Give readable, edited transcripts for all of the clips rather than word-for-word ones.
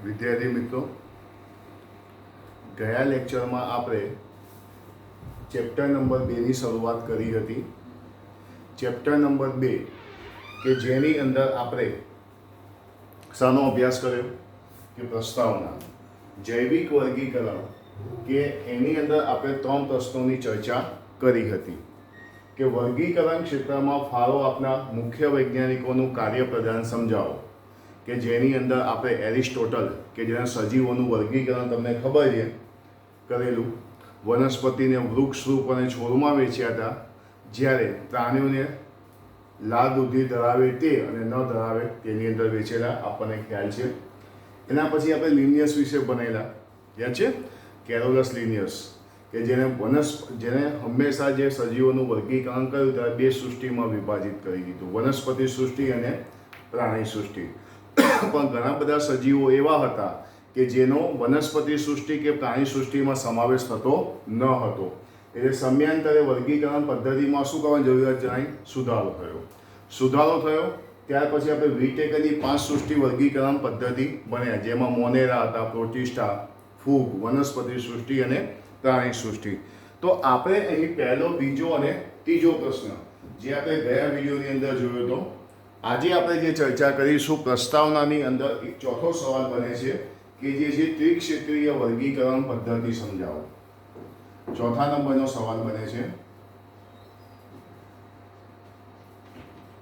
વિદ્યાર્થી મિત્રો, ગયા લેક્ચરમાં આપણે ચેપ્ટર નંબર 2ની શરૂઆત કરી હતી. ચેપ્ટર નંબર 2 કે જેની અંદર આપણે શાનો અભ્યાસ કર્યો કે પ્રસ્તાવના, જૈવિક વર્ગીકરણ, કે એની અંદર આપણે 3 પ્રશ્નોની ચર્ચા કરી હતી કે વર્ગીકરણ ક્ષેત્રમાં ફાળો આપનાર મુખ્ય વૈજ્ઞાનિકોનું કાર્યપ્રદાન સમજાવો, કે જેની અંદર આપણે એરિસ્ટોટલ કે જેના સજીવોનું વર્ગીકરણ તમને ખબર છે કરેલું, વનસ્પતિને વૃક્ષ રૂપ અને છોડમાં વેચ્યા હતા, જ્યારે પ્રાણીઓને લાળ દૂધી ધરાવે તે અને ન ધરાવે તેની અંદર વેચેલા આપણને ખ્યાલ છે. એના પછી આપણે લિનિયસ વિશે ભણેલા, યાદ છે? કેરોલસ લિનિયસ, કે જેને હંમેશા જે સજીવોનું વર્ગીકરણ કર્યું ત્યારે 2 સૃષ્ટિમાં વિભાજિત કરી દીધું, વનસ્પતિ સૃષ્ટિ અને પ્રાણી સૃષ્ટિ. પણ ઘણા બધા સજીવો એવા હતા કે જેનો વનસ્પતિ સૃષ્ટિ કે પ્રાણી સૃષ્ટિમાં સમાવેશ થતો ન હતો. એટલે સમયાંતરે વર્ગીકરણ પદ્ધતિમાં શું કરવાની જરૂરિયાત જણાય? સુધારો થયો. ત્યાર પછી આપણે વિટેકરની 5 સૃષ્ટિ વર્ગીકરણ પદ્ધતિ બન્યા, જેમાં મોનેરા હતા, પ્રોટિસ્ટા, ફૂગ, વનસ્પતિ સૃષ્ટિ અને પ્રાણી સૃષ્ટિ. તો આપણે અહીં પહેલો, બીજો અને ત્રીજો પ્રશ્ન જે આપણે ગયા વિડીયોની અંદર જોયો હતો, આજે આપણે જે ચર્ચા કરીશું પ્રસ્તાવનાની અંદર એક ચોથો સવાલ બને છે કે જે છે ત્રિક્ષેત્રીય વર્ગીકરણ પદ્ધતિ સમજાવો. ચોથા નંબરનો સવાલ બને છે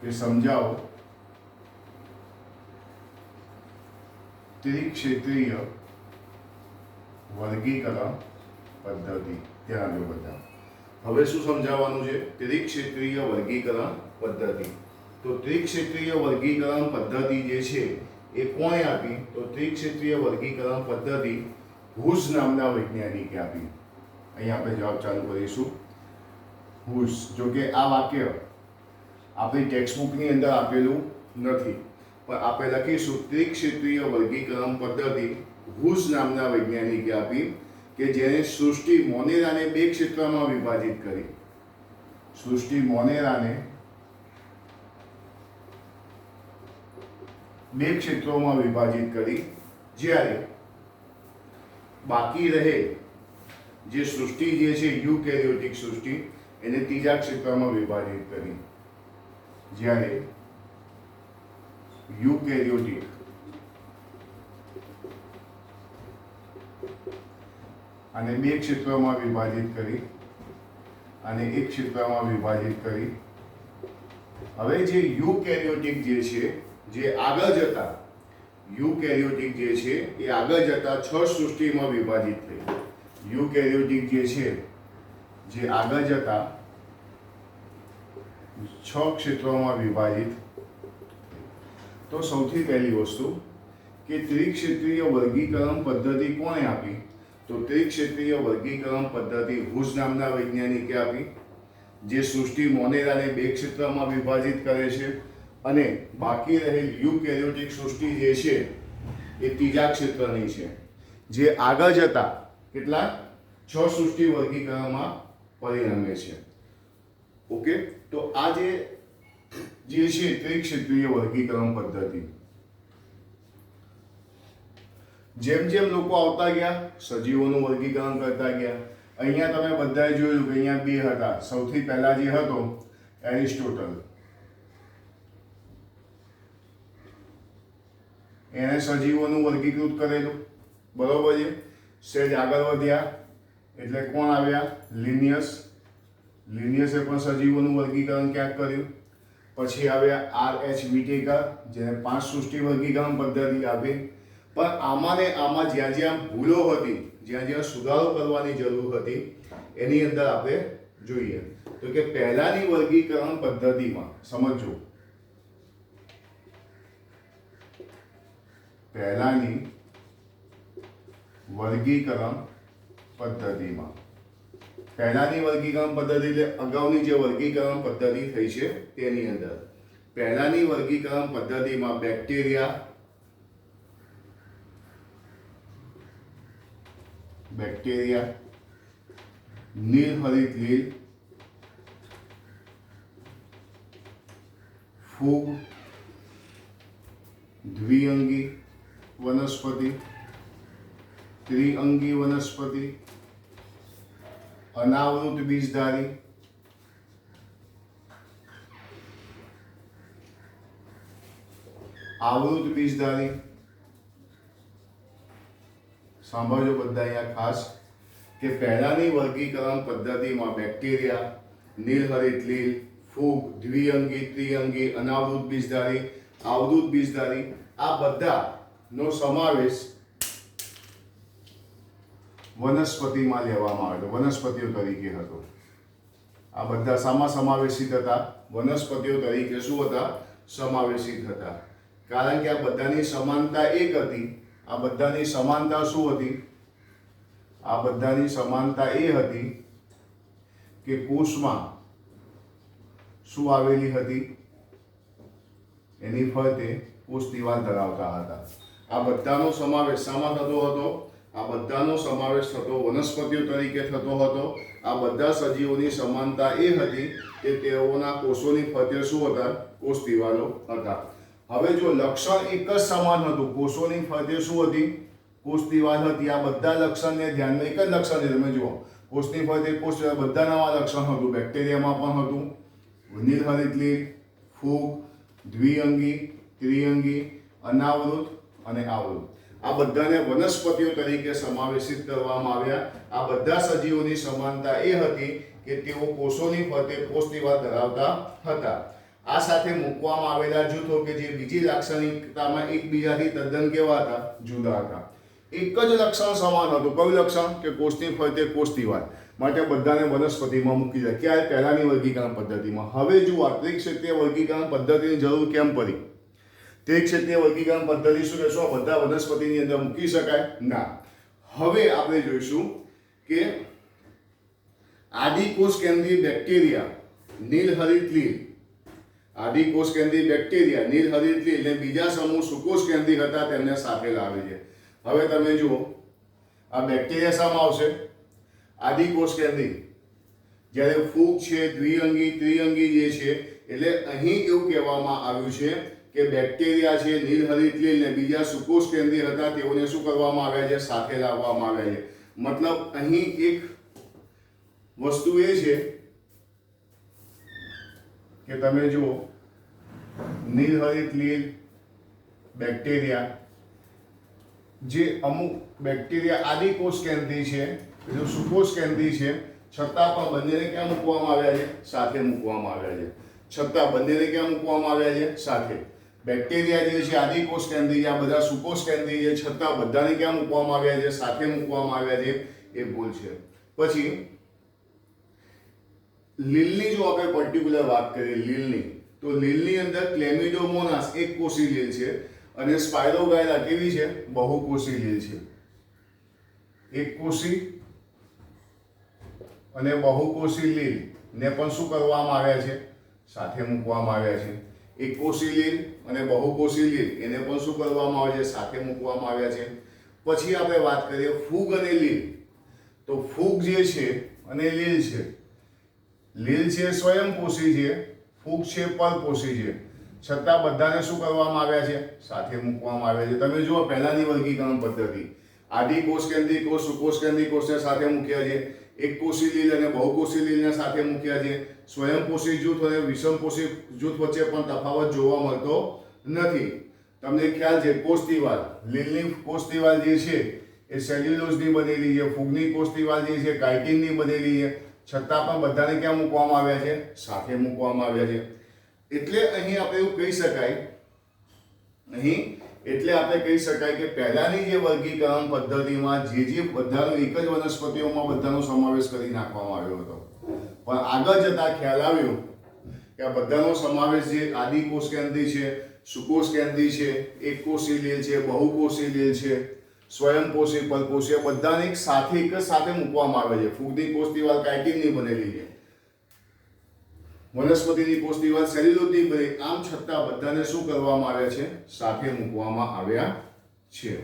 કે સમજાવો ત્રિક્ષેત્રીય વર્ગીકરણ પદ્ધતિ. ત્યાં જો બધા હવે શું સમજાવવાનું છે? ત્રિક્ષેત્રીય વર્ગીકરણ પદ્ધતિ. તો ત્રિક્ષેત્રીય વર્ગીકરણ પદ્ધતિ જે છે એ કોણે આપી? તો ત્રિક્ષેત્રીય વર્ગીકરણ પદ્ધતિ હુસ નામના વૈજ્ઞાનિકે આપી. અહીંયા આપણે જવાબ ચાલુ કરીશું. હુસ. જો કે આ વાક્ય આપણી ટેક્સ્ટબુકની અંદર આપેલું નથી, પણ આપણે લખીશું ત્રિક્ષેત્રીય વર્ગીકરણ પદ્ધતિ હુસ નામના વૈજ્ઞાનિકે આપી, કે જેને સૃષ્ટિ મોનેરાને 2 ક્ષેત્રમાં વિભાજિત કરી. સૃષ્ટિ મોનેરાને 2 ક્ષેત્રોમાં વિભાજિત કરી, જ્યારે બાકી રહે જે સૃષ્ટિ જે છે યુકેરિયોટિક સૃષ્ટિ એને 3જા ક્ષેત્રમાં વિભાજિત કરી. જ્યારે યુકેરિયોટિક અને 2 ક્ષેત્રોમાં વિભાજિત કરી અને 1 ક્ષેત્રમાં વિભાજિત કરી. હવે જે યુકેરિયોટિક જે છે, જે આગળ જતા યુકેરિયોટિક જે છે એ આગળ જતા 6 સૃષ્ટિમાં વિભાજિત થઈ. યુકેરિયોટિક જે છે જે આગળ જતા 6 ક્ષેત્રોમાં વિભાજિત. તો સૌથી પહેલી વસ્તુ કે ત્રિક્ષેત્રીય વર્ગીકરણ પદ્ધતિ કોણે આપી? તો ત્રિક્ષેત્રીય વર્ગીકરણ પદ્ધતિ હુસ નામના વૈજ્ઞાનિકે આપી, જે સૃષ્ટિ મોનેરાને 2 ક્ષેત્રમાં વિભાજિત કરે છે અને બાકી રહેલ યુકેરિયોટિક સૃષ્ટિ જે છે એ 3જા ક્ષેત્રની છે, જે આગળ જતા કેટલા 6 સૃષ્ટિ વર્ગીકરણમાં પરિણમે છે. ઓકે, તો આ જે છે ત્રિક્ષેત્રીય વર્ગીકરણ પદ્ધતિ. જેમ જેમ લોકો આવતા ગયા સજીવોનું વર્ગીકરણ કરતા ગયા. અહીંયા તમે બધાએ જોયું કે અહીંયા 2 હતા. સૌથી પહેલા જે હતો એરિસ્ટોટલ, એને સજીવોનું વર્ગીકૃત કરેલું, બરોબર છે. સહેજ આગળ વધ્યા એટલે કોણ આવ્યા? લિનિયસ. લિનિયસે પણ સજીવોનું વર્ગીકરણ ક્યાંક કર્યું. પછી આવ્યા R.H. વિટેકર, જેને 5 સૃષ્ટિ વર્ગીકરણ પદ્ધતિ આપી. પણ આમાં જ્યાં જ્યાં ભૂલો હતી, જ્યાં જ્યાં સુધારો કરવાની જરૂર હતી, એની અંદર આપણે જોઈએ તો કે પહેલાની વર્ગીકરણ પદ્ધતિમાં સમજો, પહેલાની વર્ગીકરણ પદ્ધતિમાં, પહેલાની વર્ગીકરણ પદ્ધતિ એટલે અગાઉની જે વર્ગીકરણ પદ્ધતિ થઈ છે તેની અંદર પહેલાની વર્ગીકરણ પદ્ધતિમાં બેક્ટેરિયા, નીલહરિત લીલ, ફૂગ, દ્વિઅંગી વનસ્પતિ, ત્રિઅંગી વનસ્પતિ, અનાવૃત બીજધારી, આવૃત બીજધારી. સાંભળજો બધા અહીંયા ખાસ કે પહેલાની વર્ગીકરણ પદ્ધતિમાં બેક્ટેરિયા, નીલહરિત લીલ, ફૂગ, દ્વિઅંગી, ત્રિઅંગી, અનાવૃત બીજધારી, આવૃત બીજધારી આ બધાનો સમાવેશ વનસ્પતિમાં લેવામાં આવ્યો, વનસ્પતિઓ તરીકે હતો. આ બધા શામાં સમાવેશિત હતા? વનસ્પતિઓ તરીકે શું હતા? સમાવેશિત હતા. કારણ કે આ બધાની સમાનતા એક હતી. આ બધાની સમાનતા શું હતી? આ બધાની સમાનતા એ હતી કે કોષમાં શું આવેલી હતી? એની ફરતે કોષ દિવાલ ધરાવતા હતા. આ બધાનો સમાવેશ શામાં થતો હતો? આ બધાનો સમાવેશ થતો વનસ્પતિઓ તરીકે થતો હતો. આ બધા સજીવોની સમાનતા એ હતી કે તેઓના કોષોની ફરતે શું હતા? કોષ દિવાલો હતા. હવે જો લક્ષણ એક જ સમાન હતું, કોષોની ફરતે શું હતી? કોષ દિવાલ હતી. આ બધા લક્ષણને ધ્યાનમાં, એક જ લક્ષણ છે, તમે જુઓ કોષની ફરતે કોષ દિવાલ, બધાના લક્ષણ હતું. બેક્ટેરિયામાં પણ હતું, નીલહરિત લીલ, ફૂગ, દ્વિઅંગી, ત્રિઅંગી, અનાવૃત અને આવૃત આ બધાને વનસ્પતિઓ તરીકે સમાવેશિત કરવામાં આવ્યા. આ બધા સજીવોની સમાનતા એ હતી કે તેઓ કોષોની ફરતે કોષ દિવાલ ધરાવતા હતા. આ સાથે મૂકવામાં આવેલા જૂથો કે જે બીજી લાક્ષણિકતામાં એકબીજાથી તદ્દન કેવા હતા? જુદા હતા. એક જ લક્ષણ સમાન હતું. કયું લક્ષણ? કે કોષની ફરતે કોષ દિવાલ. માટે બધાને વનસ્પતિમાં મૂકી દે. ક્યારે? પહેલાની વર્ગીકરણ પદ્ધતિમાં. હવે જુઓ ત્રિક્ષેત્રીય વર્ગીકરણ પદ્ધતિની જરૂર કેમ પડી? ત્રિક્ષેત્રીય વર્ગીકરણ પદ્ધતિ શું કહેશો? બધા વનસ્પતિની અંદર મૂકી શકાય? ના. હવે આપણે જોઈશું કે આદિકોષ કેન્દ્રીય બેક્ટેરિયા, નીલહરિત લીલ, આદિકોષ કેન્દ્રીય બેક્ટેરિયા, નીલહરિત લીલ અને બીજા સમૂહ સુકોષ કેન્દ્રીય હતા તેમને સાથે લાવે છે. હવે તમે જુઓ આ બેક્ટેરિયા શામાં આવશે? આદિકોષ કેન્દ્રી. જ્યારે ફૂગ છે, દ્વિઅંગી, ત્રિઅંગી જે છે, એટલે અહીં એવું કહેવામાં આવ્યું છે કે બેક્ટેરિયા છે, નીલહરિત લીલ ને બીજા સુકોષ કેન્દ્રીય હતા તેઓને શું કરવામાં આવ્યા છે? સાથે લાવવામાં આવ્યા છે. મતલબ અહીં એક વસ્તુ એ છે કે તમે જુઓ નીલહરિત લીલ બેક્ટેરિયા, જે અમુક બેક્ટેરિયા આદિકોષ કેન્દ્રી છે, બીજું સુકોષ કેન્દ્રી છે, છતાં પણ બંનેને ક્યાં મૂકવામાં આવ્યા છે? સાથે મૂકવામાં આવ્યા છે. છતાં બંનેને ક્યાં મૂકવામાં આવ્યા છે? સાથે. બેક્ટેરિયા જે છે આદિકોષ કેન્દ્રી, આ બધા સુકોષ કેન્દ્રી છે, છતાં બધાને ક્યાં મૂકવામાં આવ્યા છે? સાથે મૂકવામાં આવ્યા છે. એ ભૂલ છે. પછી લીલની જો આપણે પર્ટિક્યુલર વાત કરીએ લીલની, તો લીલની અંદર ક્લેમિડોમોનાસ એક કોષી લીલ છે અને સ્પાઇરોગાયલા કેવી છે? બહુકોષી લીલ છે. એક કોષી અને બહુકોષી લીલ ને પણ શું કરવામાં આવ્યા છે? સાથે મૂકવામાં આવ્યા છે. એક કોષી લીલ અને બહુકોષી લીલ એને પણ શું કરવામાં આવે છે? સાથે મૂકવામાં આવ્યા છે. પછી આપણે વાત કરીએ ફૂગ અને લીલ. તો ફૂગ જે છે અને લીલ છે, લીલ છે સ્વયંપોષી છે, ફૂગ છે પરપોષી છે, છતાં બધાને શું કરવામાં આવ્યા છે? સાથે મૂકવામાં આવ્યા છે. તમે જુઓ પહેલાની વર્ગીકરણ પદ્ધતિ, આદિકોષ કેન્દ્રી કોષ, સુકોષ કેન્દ્રી કોષને સાથે મૂક્યા છે, એક કોષી લીલ અને બહુકોષી લીલને સાથે મૂક્યા છે. સ્વયંપોષી જૂથ અને વિષમપોષી જૂથ વચ્ચે પણ તફાવત જોવા મળતો નથી. તમને ખ્યાલ છે કોષ દિવાલ, લીલની કોષ દિવાલ જે છે એ સેલ્યુલોઝની બનેલી છે, ફૂગની કોષ દિવાલ જે છે કાઇટિનની બનેલી છે, છતાં પણ બધાને ક્યાં મૂકવામાં આવ્યા છે? સાથે મૂકવામાં આવ્યા છે. એટલે અહીં આપણે એવું કહી શકાય, એટલે આપણે કહી શકાય કે પહેલાની જે વર્ગીકરણ પદ્ધતિમાં જે બધાનો એક જ વનસ્પતિઓમાં બધાનો સમાવેશ કરી નાખવામાં આવ્યો હતો, પણ આગળ જતા ખ્યાલ આવ્યો કે આ બધાનો સમાવેશ જે આદિકોષ કેન્દ્રી છે, સુકોષ કેન્દ્રી છે, એક કોષી લીલ છે, બહુકોષી લીલ છે, સ્વયંપોષી, પરપોષી બધાને એક જ સાથે મૂકવામાં આવે છે. ફૂગની કોષ દિવાલ કાઇટિનની બનેલી છે, વનસ્પતિની કોષ દિવાલ સેલ્યુલોઝની બનેલી, આમ છતાં બધાને શું કરવામાં આવ્યા છે? સાથે મૂકવામાં આવ્યા છે.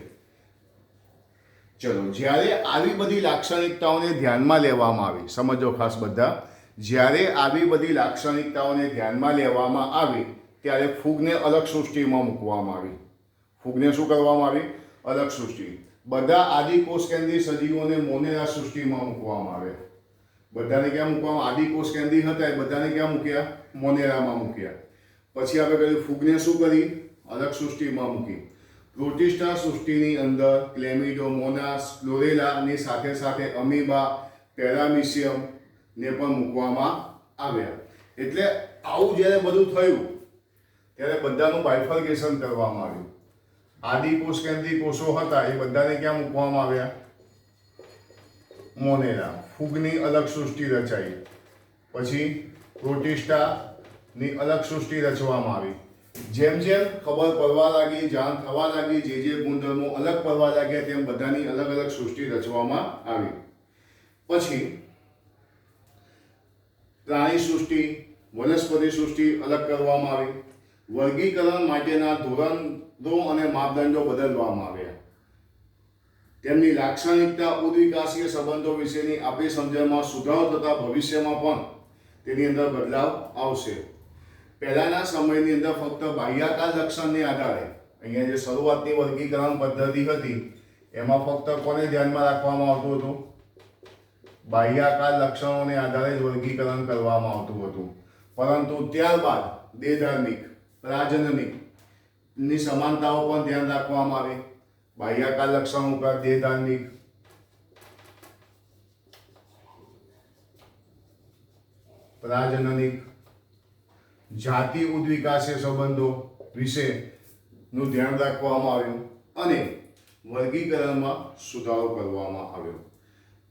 ચલો, જ્યારે આવી બધી લાક્ષણિકતાઓને ધ્યાનમાં લેવામાં આવી, સમજો ખાસ બધા, જ્યારે આવી બધી લાક્ષણિકતાઓને ધ્યાનમાં લેવામાં આવી ત્યારે ફૂગને અલગ સૃષ્ટિમાં મૂકવામાં આવી. ફૂગને શું કરવામાં આવી? અલગ સૃષ્ટિ. બધા આદિકોષ કેન્દ્રી સજીવોને મોનેરા સૃષ્ટિમાં મૂકવામાં આવે. બધાને ક્યાં મૂકવામાં? આદિકોષ કેન્દ્રી હતા એ બધાને ક્યાં મૂક્યા? મોનેરામાં મૂક્યા. પછી આપણે કહ્યું ફૂગને શું કરી? અલગ સૃષ્ટિમાં મૂકી. પ્રોટિસ્ટા સૃષ્ટિની અંદર ક્લેમિડોમોનાસ, ક્લોરેલા અને સાથે સાથે અમીબા, પેરામિશિયમ ને પણ મૂકવામાં આવ્યા. એટલે આવું જ્યારે બધું થયું ત્યારે બધાનું બાયફર્કેશન કરવામાં આવ્યું. આદિકોષ કેન્દ્રી કોષો હતા એ બધાને ક્યાં મૂકવામાં આવ્યા? મોનેરા. ફૂગની અલગ સૃષ્ટિ રચાઈ. પછી પ્રોટિસ્ટાની અલગ સૃષ્ટિ રચવામાં આવી. જેમ જેમ ખબર પડવા લાગી, જાણ થવા લાગી, જે ગુણધર્મો અલગ પડવા લાગ્યા તેમ બધાની અલગ અલગ સૃષ્ટિ રચવામાં આવી. પછી પ્રાણી સૃષ્ટિ, વનસ્પતિ સૃષ્ટિ અલગ કરવામાં આવી. વર્ગીકરણ માટેના ધોરણો અને માપદંડો બદલવામાં આવ્યા. તેમની લાક્ષણિકતા, ઉદ્વિકાસીય સંબંધો વિશેની આપણી સમજણમાં સુધારો થતા ભવિષ્યમાં પણ તેની અંદર બદલાવ આવશે. પહેલાના સમયની અંદર ફક્ત બાહ્યાકાર લક્ષણને આધારે, અહીંયા જે શરૂઆતની વર્ગીકરણ પદ્ધતિ હતી એમાં ફક્ત કોને ધ્યાનમાં રાખવામાં આવતું હતું? બાહ્યાકાર લક્ષણોને આધારે જ વર્ગીકરણ કરવામાં આવતું હતું. પરંતુ ત્યારબાદ દેહધાર્મિક, પ્રજનનિક ની સમાનતાઓ પણ ધ્યાન રાખવામાં આવી. બાહ્યાકાર લક્ષણો ઉપર દેહધાર્મિક, પ્રજનનિક, જાતિ ઉદ્વિકાસીય સંબંધો વિશેનું ધ્યાન રાખવામાં આવ્યું અને વર્ગીકરણમાં સુધારો કરવામાં આવ્યો.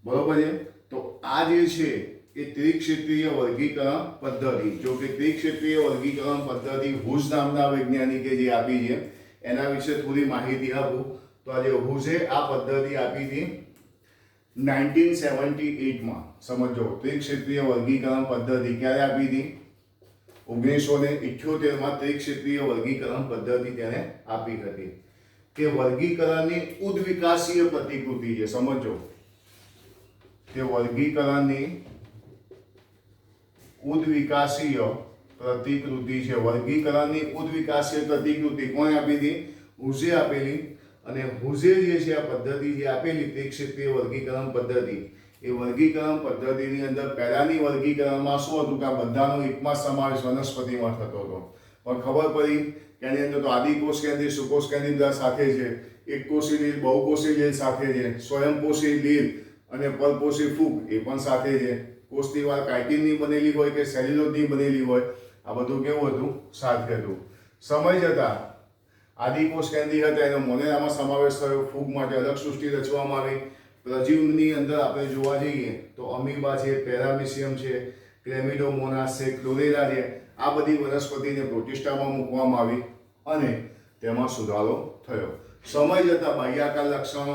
બરોબર છે? તો આ જે છે એ ત્રિક્ષેત્રીય વર્ગીકરણ પદ્ધતિ. જો કે ત્રિક્ષેત્રીય વર્ગીકરણ પદ્ધતિ હુઝ નામના વૈજ્ઞાનિકે જે આપી છે એના વિશે થોડી માહિતી આપું તો આજે હુઝે આ પદ્ધતિ આપી હતી 1978માં. સમજો, ત્રિક્ષેત્રીય વર્ગીકરણ પદ્ધતિ ક્યારે આપી હતી? 1978માં ત્રિક્ષેત્રીય વર્ગીકરણ પદ્ધતિ તેને આપી હતી. કે વર્ગીકરણની ઉદ્વિકાસીય પ્રતિકૃતિ છે. સમજો, તે વર્ગીકરણની ઉદ્વિકાસીય પ્રતિકૃતિ છે. વર્ગીકરણની ઉદ્વિકાસીય પ્રતિકૃતિ કોણે આપી હતી? હુઝે આપેલી. અને હુઝે જે છે આ પદ્ધતિ જે આપેલી ત્રિક્ષેત્રીય વર્ગીકરણ પદ્ધતિ, એ વર્ગીકરણ પદ્ધતિની અંદર પહેલાની વર્ગીકરણમાં શું હતું કે આ બધાનો એકમાં સમાવેશ વનસ્પતિમાં થતો હતો. પણ ખબર પડી કે એની અંદર તો આદિકોષ કેન્દ્રી, સુકોષ કેન્દ્રી બધા સાથે છે, એકકોષી લીલ, બહુકોષી લીલ સાથે છે, સ્વયંપોષી લીલ અને પરપોષી ફૂગ એ પણ સાથે છે. કોષ દિવાલ કાઇટિનની બનેલી હોય કે સેલ્યુલોઝની બનેલી હોય, આ બધું કેવું હતું? સાથે હતું. સમય જતાં આદિકોષ કેન્દ્રી હતા એનો મોનેરામાં સમાવેશ થયો. ફૂગ માટે અલગ સૃષ્ટિ રચવામાં આવી. પ્રજીવની અંદર આપણે જોવા જઈએ તો અમીબા છે, પેરામિશિયમ છે, ક્લેમિડોમોનાસ છે, ક્લોરેલા છે, આ બધી વનસ્પતિને પ્રોટિસ્ટામાં મૂકવામાં આવી અને તેમાં સુધારો થયો. સમય જતાં બાહ્યાકાર લક્ષણો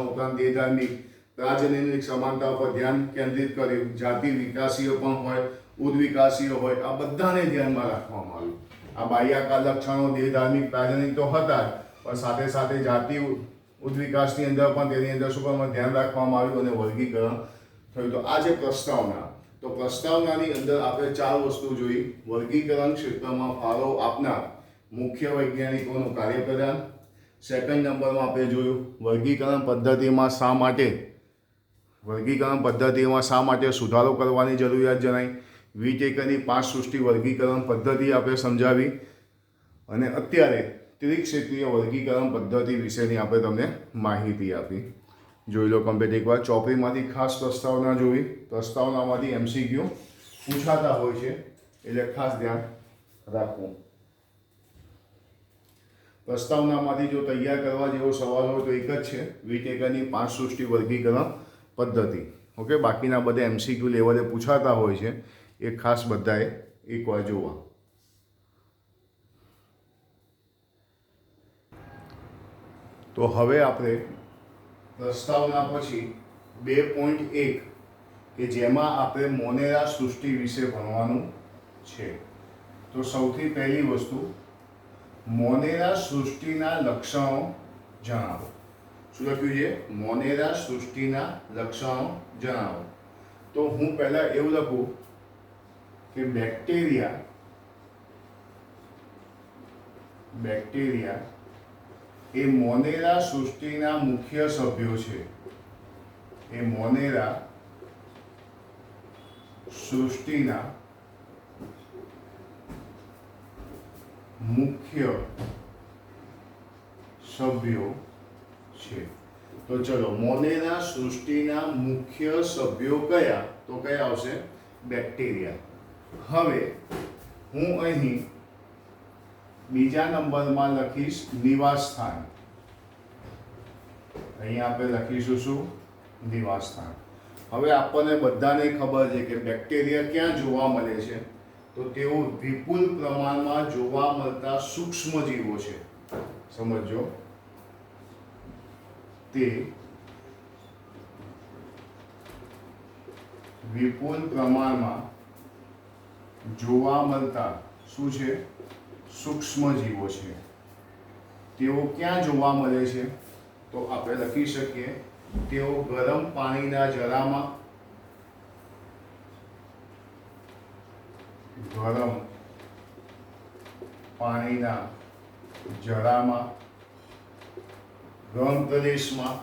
ઉપરાંત દેહધાર્મિક, પ્રજનનિક સમાનતા પર ધ્યાન કેન્દ્રિત કર્યું. જાતિ વિકાસીય પણ હોય, ઉદ્વિકાસીય હોય, આ બધાને ધ્યાનમાં રાખવામાં આવ્યું. આ બાહ્યાકાર લક્ષણો દેહધાર્મિક, પ્રજનનિક તો હતા જ, પણ સાથે સાથે જાતિ ઉદ્વિકાસની અંદર પણ તેની અંદર શું કરવામાં ધ્યાન રાખવામાં આવ્યું અને વર્ગીકરણ થયું. તો આ છે પ્રસ્તાવના. તો પ્રસ્તાવનાની અંદર આપણે 4 વસ્તુ જોઈ. વર્ગીકરણ ક્ષેત્રમાં ફાળો આપનાર મુખ્ય વૈજ્ઞાનિકોનું કાર્યપ્રદાન. સેકન્ડ નંબરમાં આપણે જોયું વર્ગીકરણ પદ્ધતિમાં શા માટે સુધારો કરવાની જરૂરિયાત જણાઈ. વિટેકરની 5 સૃષ્ટિ વર્ગીકરણ પદ્ધતિ આપણે સમજાવી. અને અત્યારે ત્રિક્ષેત્રીય વર્ગીકરણ પદ્ધતિ વિશેની આપણે તમને માહિતી આપી. જોઈ લો કમ્પ્લીટ એકવાર. ચોપડીમાંથી ખાસ પ્રસ્તાવના જોઈ. પ્રસ્તાવનામાંથી MCQ પૂછાતા હોય છે એટલે ખાસ ધ્યાન રાખવું. પ્રસ્તાવનામાંથી જો તૈયાર કરવા જેવો સવાલ હોય તો એક જ છે, વિટેકરની 5 સૃષ્ટિ વર્ગીકરણ પદ્ધતિ. ઓકે, બાકીના બધા MCQ લેવલે પૂછાતા હોય છે, એ ખાસ બધાએ એકવાર જોવા. તો હવે આપણે પ્રસ્તાવના પછી 2.1 કે જેમાં આપણે મોનેરા સૃષ્ટિ વિશે ભણવાનું છે. તો સૌથી પહેલી વસ્તુ, મોનેરા સૃષ્ટિના લક્ષણો જણાવો. શું લખ્યું છે? મોનેરા સૃષ્ટિના લક્ષણો જણાવો. તો હું પહેલા એવું લખું કે બેક્ટેરિયા એ મોનેરા સૃષ્ટિના મુખ્ય સભ્યો છે. એ મોનેરા સૃષ્ટિના મુખ્ય સભ્યો છે. તો ચલો, મોનેરા સૃષ્ટિના મુખ્ય સભ્યો કયા? તો કયા આવશે? બેક્ટેરિયા. હવે હું અહીં બીજા નંબરમાં લખીશ નિવાસ સ્થાન. અહીં આપણે લખીશું શું? નિવાસ સ્થાન. હવે આપણને બધાને ખબર છે કે બેક્ટેરિયા ક્યાં જોવા મળે છે? તો તેઓ વિપુલ પ્રમાણમાં જોવા મળતા સૂક્ષ્મ જીવો છે. સમજો, તે વિપુલ પ્રમાણમાં જોવા મળતા શું છે? સૂક્ષ્મ જીવો છે. તેઓ ક્યાં જોવા મળે છે? તો આપણે લખી શકીએ, તેઓ ગરમ પાણીના જરામાં, ગરમ પાણીના જરામાં, રણ પ્રદેશમાં,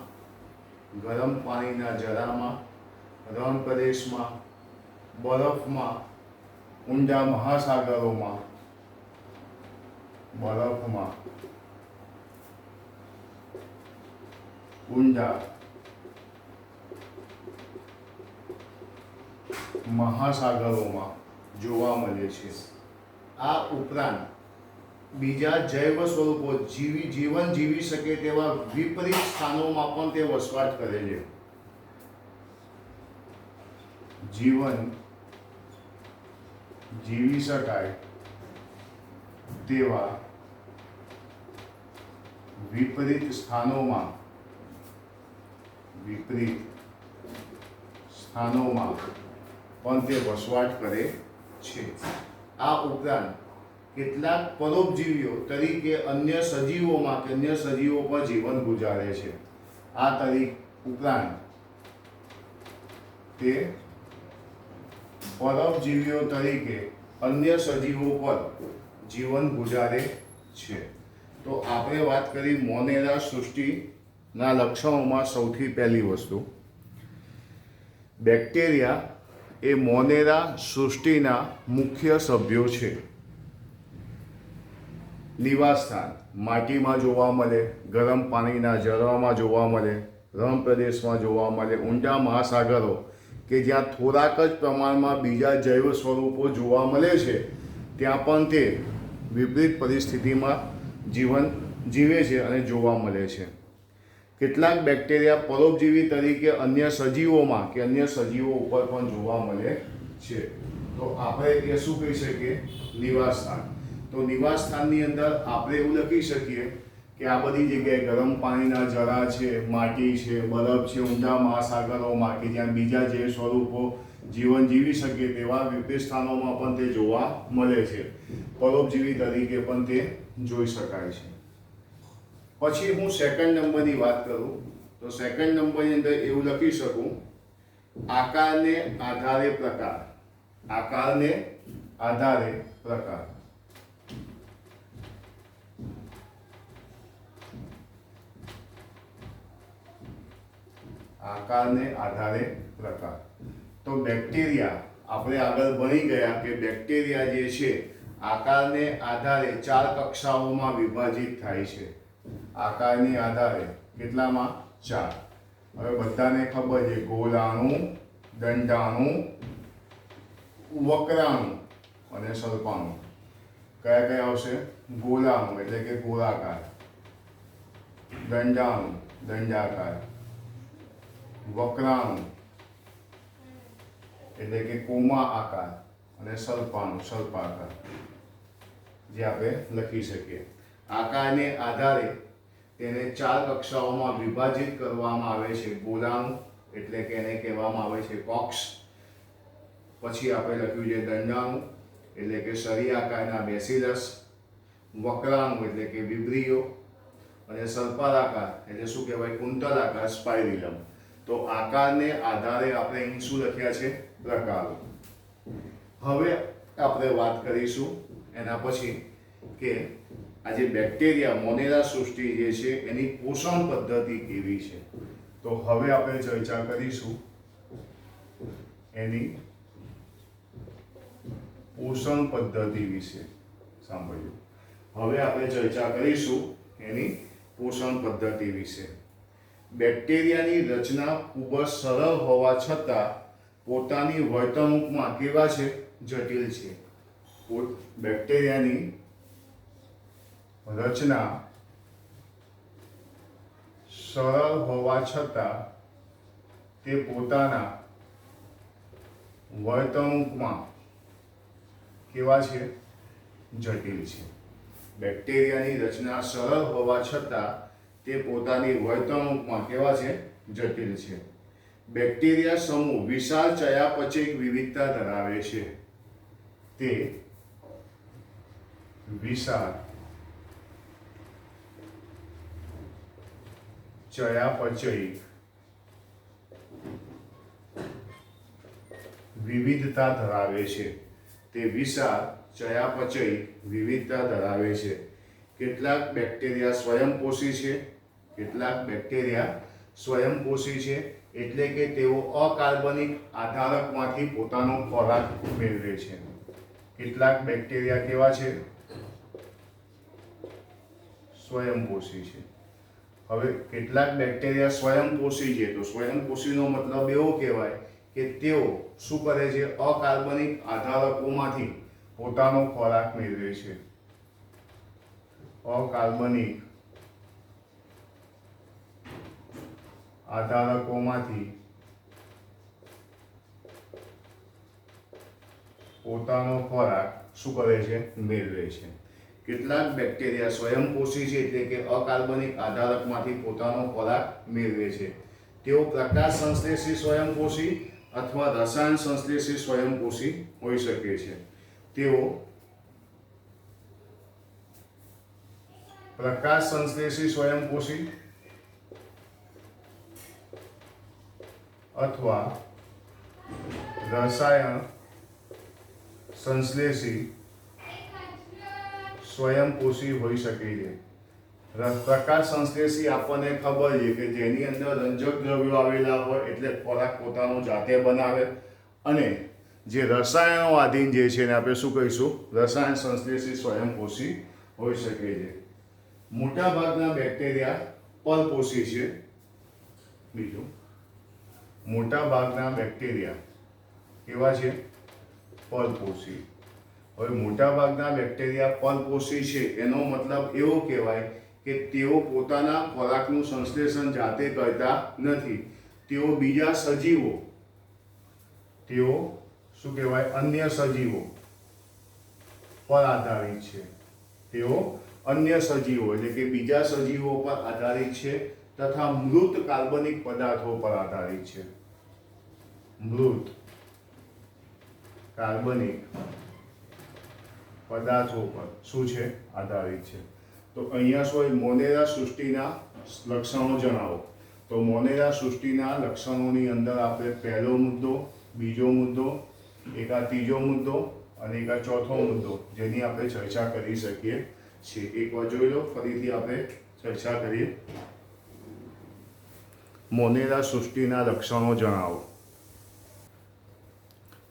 ગરમ પાણીના જરામાં, રણ પ્રદેશમાં, બરફમાં, ઊંડા મહાસાગરોમાં, બરફમાં, ઊંડા મહાસાગરોમાં જોવા મળે છે. આ ઉપરાંત બીજા જૈવ સ્વરૂપો જીવન જીવી શકે તેવા વિપરીત સ્થાનોમાં પણ તે વસવાટ કરે છે. જીવન જીવી શકાય તેવા વિપરીત સ્થાનોમાં પણ તે વસવાટ કરે છે. આ ઉપરાંત કેટલાક પરોપજીવીઓ તરીકે અન્ય સજીવોમાં કે અન્ય સજીવો પર જીવન ગુજારે છે. આ ઉપરાંત તે પરોપજીવીઓ તરીકે અન્ય સજીવો પર જીવન ગુજારે છે. તો આપણે વાત કરી મોનેરા સૃષ્ટિના લક્ષણોમાં સૌથી પહેલી વસ્તુ, બેક્ટેરિયા એ મોનેરા સૃષ્ટિના મુખ્ય સભ્યો છે. નિવાસસ્થાન માટીમાં જોવા મળે, ગરમ પાણીના ઝરણામાં જોવા મળે, રણ પ્રદેશમાં જોવા મળે, ઊંડા મહાસાગરો કે જ્યાં થોડાક જ પ્રમાણમાં બીજા જૈવ સ્વરૂપો જોવા મળે છે, ત્યાં પણ તે વિપરીત પરિસ્થિતિમાં જીવન જીવે છે અને જોવા મળે છે. કેટલાક બેક્ટેરિયા પરોપજીવી તરીકે અન્ય સજીવોમાં કે અન્ય સજીવો ઉપર પણ જોવા મળે છે. તો આપણે એ શું કહી શકીએ? નિવાસસ્થાન. તો નિવાસસ્થાનની અંદર આપણે એવું લખી શકીએ કે આ બધી જગ્યાએ ગરમ પાણીના ઝરા છે, માટી છે, બરફ છે, ઊંડા મહાસાગરોમાં કે જ્યાં બીજા જે સ્વરૂપો જીવન જીવી શકે તેવા વિપરીત સ્થાનોમાં પણ તે જોવા મળે છે. પરોપજીવી તરીકે પણ તે જોઈ શકાય છે. પછી હું સેકન્ડ નંબરની વાત કરું તો સેકન્ડ નંબરની અંદર એવું લખી શકું, આકારને આધારે પ્રકાર. આકારને આધારે પ્રકાર. આકારને આધારે પ્રકાર. તો બેક્ટેરિયા આપણે આગળ ભણી ગયા કે બેક્ટેરિયા જે છે આકારને આધારે 4 કક્ષાઓમાં વિભાજિત થાય છે. આકારની આધારે કેટલામાં? 4. હવે બધાને ખબર છે, ગોલાણુ, દંડાણુ, વક્રાણુ અને સર્પાણુ. કયા કયા આવશે? ગોલાણુ એટલે કે ગોળાકાર, દંડાણુ દંડાકાર, વક્રાણુ એટલે કે કોમા આકાર અને સર્પાણુ સર્પાકાર, જે આપણે લખી શકીએ. આકારને આધારે તેને 4 કક્ષાઓમાં વિભાજિત કરવામાં આવે છે. ગોલાણુ એટલે કે એને કહેવામાં આવે છે કોક્સ. પછી આપણે લખ્યું છે દંડાણુ એટલે કે સરી આકારના બેસિલસ, વક્રાણુ એટલે કે વિબ્રિયો અને સર્પાકાર એટલે શું કહેવાય? કુંતલાકાર સ્પાઇરિલમ. તો આકારને આધારે આપણે અહીં શું લખ્યા છે? પ્રકારો. હવે આપણે વાત કરીશું એના પછી કે આજે બેક્ટેરિયા મોનેરા સૃષ્ટિ જે છે એની પોષણ પદ્ધતિ કેવી છે, તો હવે આપણે ચર્ચા કરીશું એની પોષણ પદ્ધતિ વિશે. સાંભળ્યું? હવે આપણે ચર્ચા કરીશું એની પોષણ પદ્ધતિ વિશે. બેક્ટેરિયાની રચના ખૂબ જ સરળ હોવા છતાં પોતાની વર્તણૂકમાં કેવા છે? જટિલ છે. બેક્ટેરિયાની રચના સરળ હોવા છતાં તે પોતાના વર્તણૂકમાં કેવા છે? જટિલ છે. બેક્ટેરિયાની રચના સરળ હોવા છતાં તે પોતાની વર્તણૂકમાં કેવા છે? જટિલ છે. બેક્ટેરિયા સમૂહ વિશાળ ચયાપચયિક વિવિધતા ધરાવે છે. તે વિશાળ ચયાપચયિક વિવિધતા ધરાવે છે. તે વિશાળ ચયાપચયિક વિવિધતા ધરાવે છે. કેટલાક બેક્ટેરિયા સ્વયંપોષી છે. કેટલાક બેક્ટેરિયા સ્વયંપોષી છે એટલે કે તેઓ અકાર્બનિક આધારકમાંથી પોતાનો ખોરાક મેળવે છે. કેટલાક બેક્ટેરિયા કેવા છે? સ્વયંપોષી છે. હવે કેટલાક બેક્ટેરિયા સ્વયંપોષી છે, તો સ્વયંપોષીનો મતલબ એવો કહેવાય કે તેઓ શું કરે છે? અકાર્બનિક આધારકોમાંથી પોતાનો ખોરાક મેળવે છે. અકાર્બનિક આધારકોમાંથી પોતાનો ખોરાક શું કરે છે? મેળવે છે. કેટલાક બેક્ટેરિયા સ્વયંપોષી છે એટલે કે અકાર્બનિક આધારકમાંથી પોતાનો ખોરાક મેળવે છે. તેઓ પ્રકાશ સંશ્લેષી સ્વયંપોષી અથવા રસાયણ સંશ્લેષી સ્વયંપોષી હોઈ શકે છે. તેઓ પ્રકાશ સંશ્લેષી સ્વયંપોષી અથવા રસાયણ સંશ્લેષી સ્વયંપોષી હોઈ શકે છે. પ્રકાશ સંશ્લેષી આપણને ખબર છે કે જેની અંદર રંજક દ્રવ્યો આવેલા હોય એટલે ખોરાક પોતાનો જાતે બનાવે, અને જે રસાયણો આધીન જે છે એને આપણે શું કહીશું? રસાયણ સંશ્લેષી સ્વયંપોષી હોઈ શકે છે. મોટાભાગના બેક્ટેરિયા પરપોષી છે. બીજું, મોટાભાગના બેક્ટેરિયા કેવા છે? પરપોષી. હવે મોટાભાગના બેક્ટેરિયા પરપોષી છે એનો મતલબ એવો કહેવાય કે તેઓ પોતાના ખોરાકનું સંશ્લેષણ જાતે કરતા નથી. તેઓ બીજા સજીવો, તેઓ શું કહેવાય? અન્ય સજીવો પર આધારિત છે. તેઓ અન્ય સજીવો એટલે કે બીજા સજીવો પર આધારિત છે તથા મૃત કાર્બનિક પદાર્થો પર આધારિત છે. મૃત કાર્બનિક પદાર્થો પર શું છે? આધારિત છે. તો અહીંયા શું? મોનેરા સૃષ્ટિના લક્ષણો જણાવો. તો મોનેરા સૃષ્ટિના લક્ષણોની અંદર આપણે પહેલો મુદ્દો, બીજો મુદ્દો, એક આ ત્રીજો મુદ્દો અને એક આ ચોથો મુદ્દો જેની આપણે ચર્ચા કરી શકીએ છીએ. એકવાર જોઈ લો, ફરીથી આપણે ચર્ચા કરીએ. મોનેરા સૃષ્ટિના લક્ષણો જણાવો.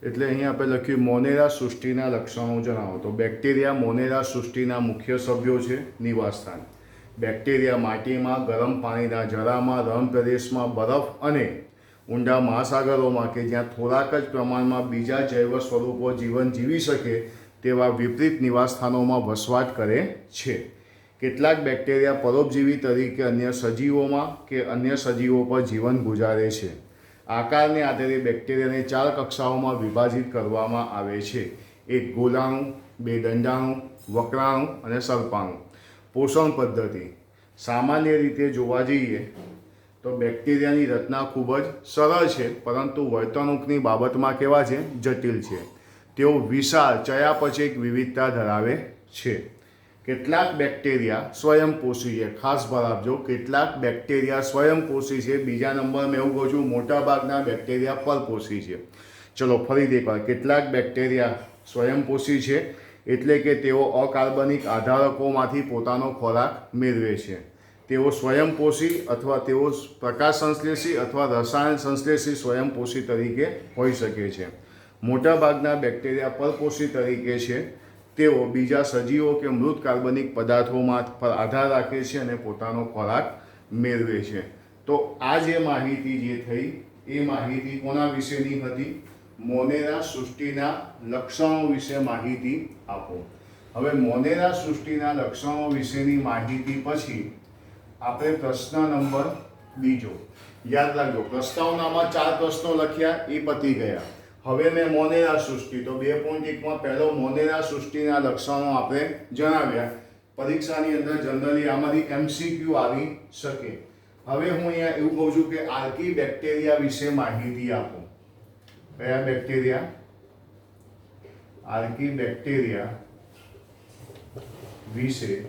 એટલે અહીંયા આપણે લખ્યું મોનેરા સૃષ્ટિના લક્ષણો જણાવો. તો બેક્ટેરિયા મોનેરા સૃષ્ટિના મુખ્ય સભ્યો છે. નિવાસસ્થાન: બેક્ટેરિયા માટીમાં, ગરમ પાણીના જરામાં, રણ પ્રદેશમાં, બરફ અને ઊંડા મહાસાગરોમાં કે જ્યાં થોડાક જ પ્રમાણમાં બીજા જૈવ સ્વરૂપો જીવન જીવી શકે તેવા વિપરીત નિવાસસ્થાનોમાં વસવાટ કરે છે. કેટલાક બેક્ટેરિયા પરોપજીવી તરીકે અન્ય સજીવોમાં કે અન્ય સજીવો પર જીવન ગુજારે છે. આકારને આધારે બેક્ટેરિયાને 4 કક્ષાઓમાં વિભાજિત કરવામાં આવે છે. એક ગોલાણુ, 2 દંડાણુ, વક્રાણુ અને સર્પાણુ. પોષણ પદ્ધતિ: સામાન્ય રીતે જોવા જઈએ તો બેક્ટેરિયાની રચના ખૂબ જ સરળ છે, પરંતુ વર્તણૂકની બાબતમાં કેવા છે? જટિલ છે. તેઓ વિશાળ ચયાપચયિક વિવિધતા ધરાવે છે. કેટલાક બેક્ટેરિયા સ્વયંપોષી છે. ખાસ ભાર આપજો, કેટલાક બેક્ટેરિયા સ્વયંપોષી છે. બીજા નંબરમાં એવું કહું છું, મોટાભાગના બેક્ટેરિયા પરપોષી છે. ચલો ફરીથી એકવાર, કેટલાક બેક્ટેરિયા સ્વયંપોષી છે એટલે કે તેઓ અકાર્બનિક આધારકોમાંથી પોતાનો ખોરાક મેળવે છે. તેઓ સ્વયંપોષી અથવા તેઓ પ્રકાશ સંશ્લેષી અથવા રસાયણ સંશ્લેષી સ્વયંપોષી તરીકે હોઈ શકે છે. મોટાભાગના બેક્ટેરિયા પરપોષી તરીકે છે. તેઓ બીજા સજીવો કે મૃત કાર્બનિક પદાર્થોમાં પર આધાર રાખે છે અને પોતાનો ખોરાક મેળવે છે. તો આ જે માહિતી જે થઈ એ માહિતી કોના વિશેની હતી? મોનેરા સૃષ્ટિના લક્ષણો વિશે માહિતી આપો. હવે મોનેરા સૃષ્ટિના લક્ષણો વિશેની માહિતી પછી આપણે પ્રશ્ન નંબર બીજો યાદ રાખજો. પ્રસ્તાવનામાં 4 પ્રશ્નો લખ્યા, એ પતી ગયા. હવે મેં મોનેરા સૃષ્ટિ તો 2.1માં પહેલો મોનેરા સૃષ્ટિના લક્ષણો આપણે જણાવ્યા. પરીક્ષાની અંદર જનરલી આમાંથી MCQ આવી શકે. હવે હું અહીંયા એવું કહું છું કે આર્કી બેક્ટેરિયા વિશે માહિતી આપો. કયા બેક્ટેરિયા? આર્કી બેક્ટેરિયા વિશે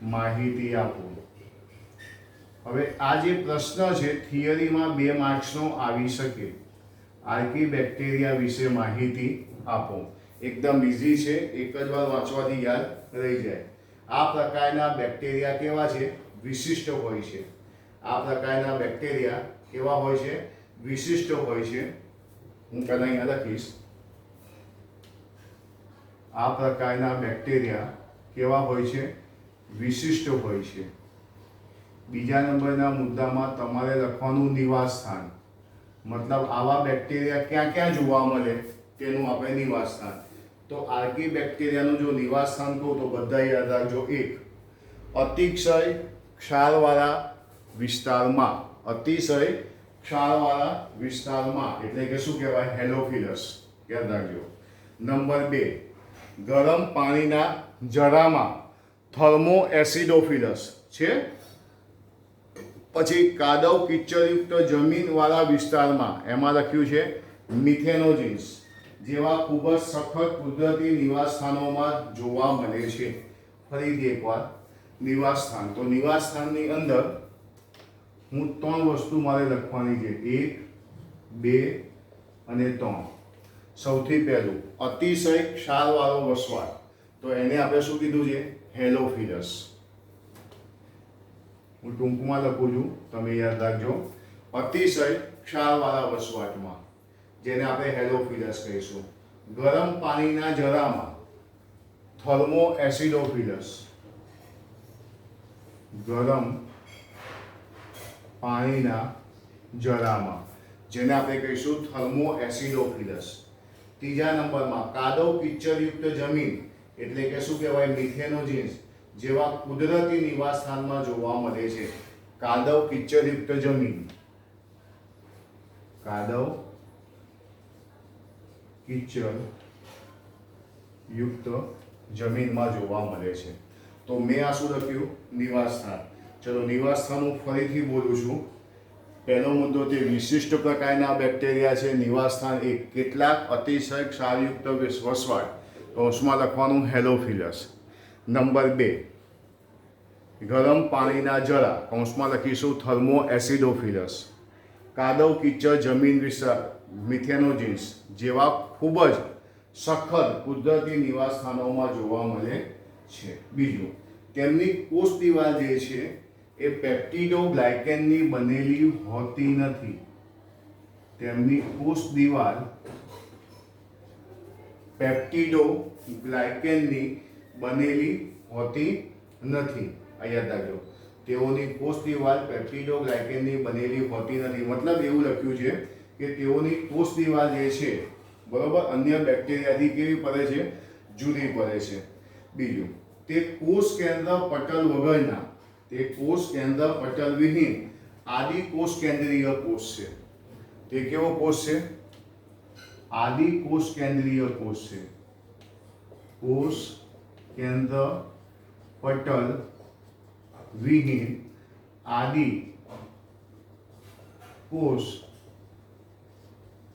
માહિતી આપો. હવે આ જે પ્રશ્ન છે થિયરીમાં 2 માર્ક્સનો આવી શકે. આર્કી બેક્ટેરિયા વિશે માહિતી આપો. એકદમ ઇઝી છે, એક જ વાર વાંચવાથી યાદ રહી જાય. આ પ્રકારના બેક્ટેરિયા કેવા છે? વિશિષ્ટ હોય છે. આ પ્રકારના બેક્ટેરિયા કેવા હોય છે? વિશિષ્ટ હોય છે. હું પહેલા અહીંયા લખીશ. આ પ્રકારના બેક્ટેરિયા કેવા હોય છે? વિશિષ્ટ હોય છે. બીજા નંબરના મુદ્દામાં તમારે લખવાનું નિવાસ સ્થાન. મતલબ આવા બેક્ટેરિયા ક્યાં ક્યાં જોવા મળે તેનું આપણે નિવાસ સ્થાન. તો આર્કી બેક્ટેરિયાનું જો નિવાસ સ્થાન કહું તો બધા યાદ રાખજો. 1, અતિશય ક્ષારવાળા વિસ્તારમાં. અતિશય ક્ષારવાળા વિસ્તારમાં એટલે કે શું કહેવાય? હેલોફિલસ. યાદ રાખજો. નંબર 2, ગરમ પાણીના જરામાં થર્મો એસિડોફિલસ છે. પછી કાદવ કિચડયુક્ત જમીનવાળા વિસ્તારમાં એમાં લખ્યું છે મિથેનોજીન્સ જેવા ખૂબ જ સખત કુદરતી નિવાસસ્થાનોમાં જોવા મળે છે. ફરીથી એકવાર નિવાસસ્થાન. તો નિવાસસ્થાનની અંદર હું 3 વસ્તુ મારે લખવાની છે. 1, 2 અને 3. સૌથી પહેલું અતિશય ક્ષારવાળો વસવાટ. તો એને આપણે શું કીધું છે? હેલોફિલસ. હું ટૂંકમાં લખું છું, તમે યાદ રાખજો. અતિશય ક્ષારવાળા વસવાટમાં જેને આપણે હેલોફિલસ કહીશું. ગરમ પાણીના જરામાં થર્મો એસિડોફિલસ. ગરમ પાણીના જરામાં જેને આપણે કહીશું થર્મો એસિડોફિલસ. ત્રીજા નંબરમાં કાદવ કિચડયુક્ત જમીન એટલે કે શું કહેવાય? મિથેનોજીન્સ જેવા કુદરતી નિવાસસ્થાનમાં જોવા મળે છે. કાદવ કિચડયુક્ત જમીન. કાદવ કિચડયુક્ત જમીનમાં જોવા મળે છે. તો મેં આ શું લખ્યું? નિવાસસ્થાન. ચલો નિવાસસ્થાન હું ફરીથી બોલું છું. પહેલો મુદ્દો તે વિશિષ્ટ પ્રકારના બેક્ટેરિયા છે. નિવાસસ્થાન 1, કેટલાક અતિશય ક્ષારયુક્ત વસવાટ. કૌંસમાં લખવાનું હેલોફિલસ. નંબર 2, ગરમ પાણીના જરા. કૌંસમાં લખીશું થર્મો એસિડોફિલસ. કાદવ કીચડ જમીન વિસ્તાર મિથેનોજીન્સ જેવા ખૂબ જ સખત કુદરતી નિવાસસ્થાનોમાં જોવા મળે છે. બીજું, તેમની કોષ દિવાલ જે છે એ પેપ્ટિડોગ્લાયકેનની બનેલી હોતી નથી. તેમની કોષ દિવાલ પેપ્ટિડોગ્લાયકેનની બનેલી હોતી નથી. આ યાદ રાખજો. તેઓની કોષ દિવાલ પેપ્ટિડોગ્લાયકેનની બનેલી હોતી નથી. મતલબ એવું લખ્યું છે કે તેઓની કોષ દિવાલ જે છે બરોબર અન્ય બેક્ટેરિયાથી કેવી પડે છે? જુદી પડે છે. બીજું, તે કોષ કેન્દ્ર પટલ વગરના, તે કોષ કેન્દ્ર પટલ વિહીન આદિ કોષ કેન્દ્રીય કોષ છે. તે કેવો કોષ છે? આદિ કોષ કેન્દ્રીય કોષ છે. કોષ કેન્દ્ર પટલ વિહીન આદિ કોષ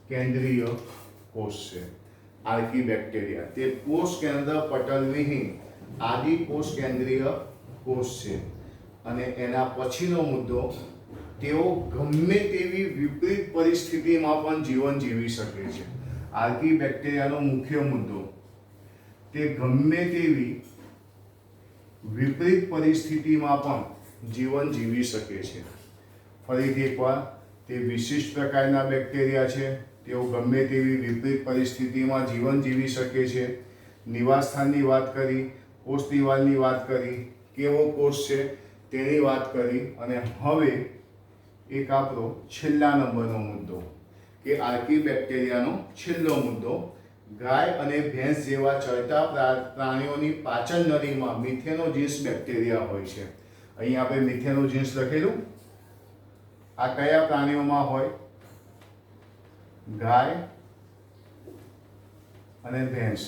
કેન્દ્રીય કોષ છે. આર્કી બેક્ટેરિયા તે કોષ કેન્દ્ર પટલ વિહીન આદિ કોષ કેન્દ્રીય કોષ છે. અને એના પછીનો મુદ્દો, તેઓ ગમે તેવી વિપરીત પરિસ્થિતિમાં પણ જીવન જીવી શકે છે. આર્કી બેક્ટેરિયાનો મુખ્ય મુદ્દો, તે ગમે તેવી વિપરીત પરિસ્થિતિમાં પણ જીવન જીવી શકે છે. ફરીથી એકવાર, તે વિશિષ્ટ પ્રકારના બેક્ટેરિયા છે. તેઓ ગમે તેવી વિપરીત પરિસ્થિતિમાં જીવન જીવી શકે છે. નિવાસસ્થાનની વાત કરી, કોષ દિવાલની વાત કરી, કેવો કોષ છે તેની વાત કરી, અને હવે એક આપણો છેલ્લા નંબરનો મુદ્દો કે આર્કી બેક્ટેરિયાનો છેલ્લો મુદ્દો, ગાય અને ભેંસ જેવા ચરતા પ્રાણીઓની પાચન નળીમાં મિથેનોજીન્સ બેક્ટેરિયા હોય છે. અહીં આપણે મિથેનોજીન્સ લખેલું. આ કયા પ્રાણીઓમાં હોય? ગાય અને ભેંસ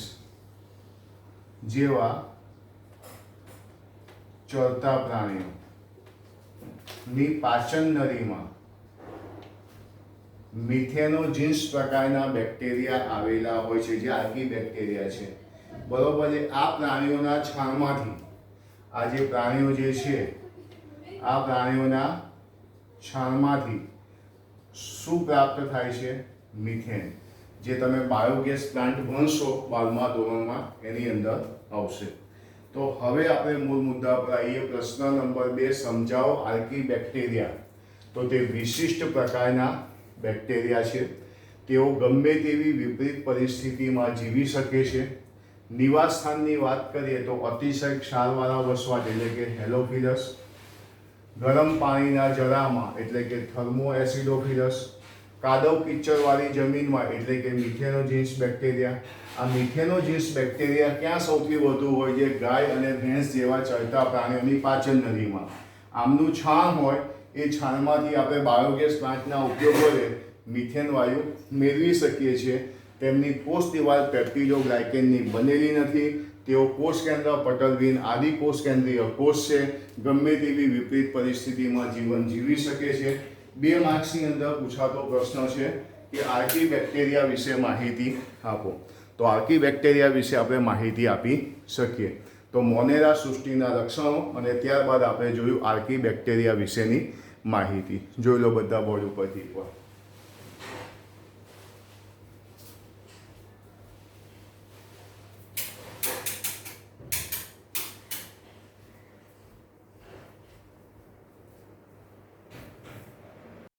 જેવા ચરતા પ્રાણીઓની પાચન નળીમાં મિથેનોજીન્સ પ્રકારના બેક્ટેરિયા આવેલા હોય છે, જે આર્કી બેક્ટેરિયા છે. બરોબર છે. આ પ્રાણીઓના છાણમાંથી, આ જે પ્રાણીઓ જે છે, આ પ્રાણીઓના છાણમાંથી શું પ્રાપ્ત થાય છે? મિથેન. જે તમે બાયોગેસ પ્લાન્ટ ભણશો 12મા ધોરણમાં, એની અંદર આવશે. તો હવે આપણે મૂળ મુદ્દા પર આવીએ. પ્રશ્ન નંબર 2, સમજાવો આર્કી બેક્ટેરિયા. તો તે વિશિષ્ટ પ્રકારના બેક્ટેરિયા છે. તેઓ ગમે તેવી વિપરીત પરિસ્થિતિમાં જીવી શકે છે. નિવાસ સ્થાનની વાત કરીએ તો અતિશય ક્ષારવાળા વસવાટ એટલે કે હેલોફિલસ, ગરમ પાણીના જરામાં એટલે કે થર્મોએસિડોફિલસ, કાદવ કીચડવાળી જમીનમાં એટલે કે મિથેનોજીન્સ બેક્ટેરિયા. આ મિથેનોજીન્સ બેક્ટેરિયા ક્યાં સૌથી વધુ હોય છે? ગાય અને ભેંસ જેવા ચરતા પ્રાણીઓની પાચન નળીમાં. આમનું છાણ હોય, એ છાણમાંથી આપણે બાયોગેસ પ્લાન્ટના ઉપયોગ વડે મિથેન વાયુ મેળવી શકીએ છીએ. તેમની કોષ દિવાલ પેપ્ટિડોગ્લાયકેનની બનેલી નથી. તેઓ કોષ કેન્દ્ર પટલવિહીન આદિ કોષ કેન્દ્રીય કોષ છે. ગમે તેવી વિપરીત પરિસ્થિતિમાં જીવન જીવી શકે છે. 2 માર્ક્સની અંદર પૂછાતો પ્રશ્ન છે કે આર્કી બેક્ટેરિયા વિશે માહિતી આપો. તો આર્કી બેક્ટેરિયા વિશે આપણે માહિતી આપી શકીએ. તો મોનેરા સૃષ્ટિના લક્ષણો, અને ત્યારબાદ આપણે જોયું આર્કી બેક્ટેરિયા વિશેની માહિતી. જોઈ લો બધા બોર્ડ ઉપરથી એકવાર.